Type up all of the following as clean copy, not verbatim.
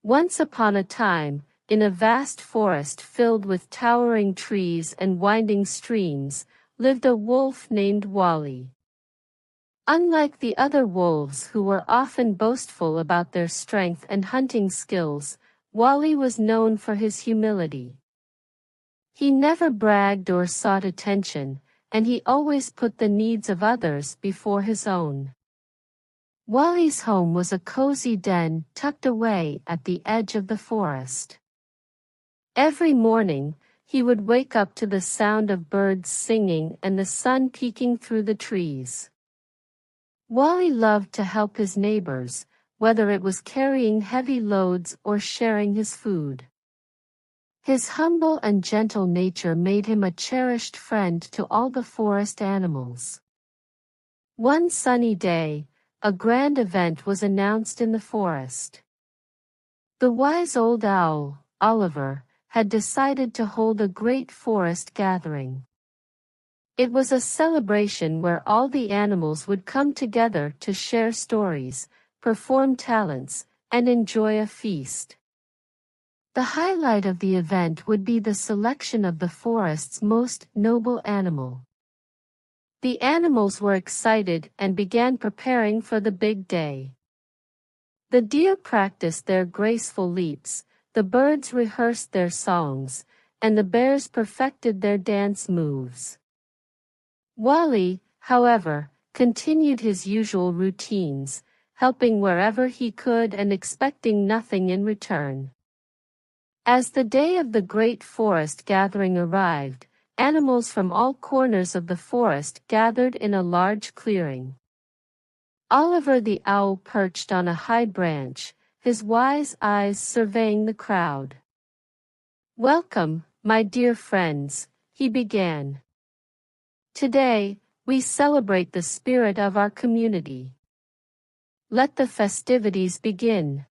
Once upon a time, in a vast forest filled with towering trees and winding streams, lived a wolf named Wally. Unlike the other wolves who were often boastful about their strength and hunting skills, Wally was known for his humility. He never bragged or sought attention, and he always put the needs of others before his own. Wally's home was a cozy den tucked away at the edge of the forest. Every morning, he would wake up to the sound of birds singing and the sun peeking through the trees. Wally loved to help his neighbors, whether it was carrying heavy loads or sharing his food. His humble and gentle nature made him a cherished friend to all the forest animals. One sunny day, a grand event was announced in the forest. The wise old owl, Oliver, had decided to hold a great forest gathering. It was a celebration where all the animals would come together to share stories, perform talents, and enjoy a feast. The highlight of the event would be the selection of the forest's most noble animal. The animals were excited and began preparing for the big day. The deer practiced their graceful leaps, the birds rehearsed their songs, and the bears perfected their dance moves. Wally, however, continued his usual routines, helping wherever he could and expecting nothing in return. As the day of the great forest gathering arrived, animals from all corners of the forest gathered in a large clearing. Oliver the owl perched on a high branch, his wise eyes surveying the crowd. "Welcome, my dear friends," he began. "Today, we celebrate the spirit of our community. Let the festivities begin."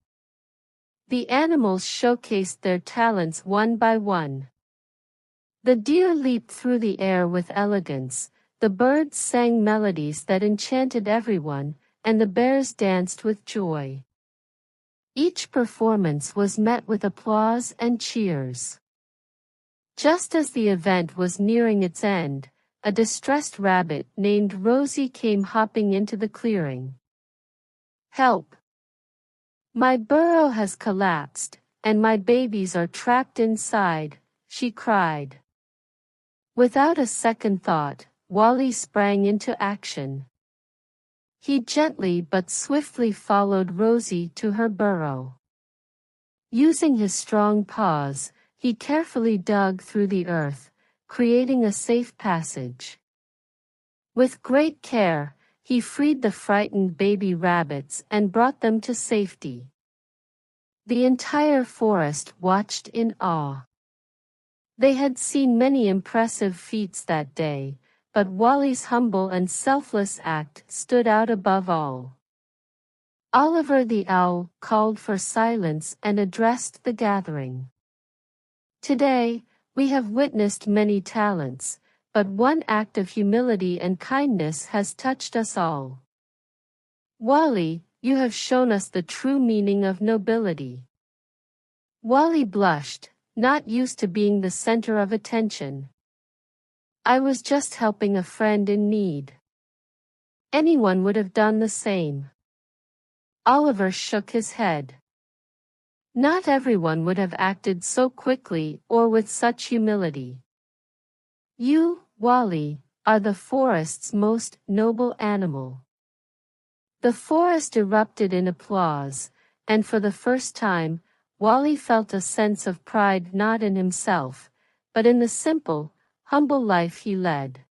The animals showcased their talents one by one. The deer leaped through the air with elegance, the birds sang melodies that enchanted everyone, and the bears danced with joy. Each performance was met with applause and cheers. Just as the event was nearing its end, a distressed rabbit named Rosie came hopping into the clearing. "Help! My burrow has collapsed, and my babies are trapped inside," she cried. Without a second thought, Wally sprang into action. He gently but swiftly followed Rosie to her burrow. Using his strong paws, he carefully dug through the earth, creating a safe passage. With great care, he freed the frightened baby rabbits and brought them to safety. The entire forest watched in awe. They had seen many impressive feats that day, but Wally's humble and selfless act stood out above all. Oliver the owl called for silence and addressed the gathering. "Today, we have witnessed many talents, but one act of humility and kindness has touched us all. Wally, you have shown us the true meaning of nobility." Wally blushed, not used to being the center of attention. "I was just helping a friend in need. Anyone would have done the same." Oliver shook his head. "Not everyone would have acted so quickly or with such humility. You, Wally, are the forest's most noble animal." The forest erupted in applause, and for the first time, Wally felt a sense of pride not in himself, but in the simple, humble life he led.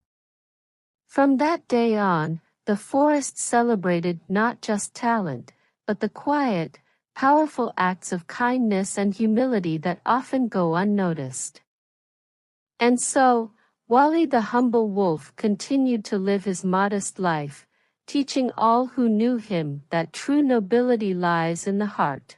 From that day on, the forest celebrated not just talent, but the quiet, powerful acts of kindness and humility that often go unnoticed. And so, Wally the humble wolf continued to live his modest life, teaching all who knew him that true nobility lies in the heart.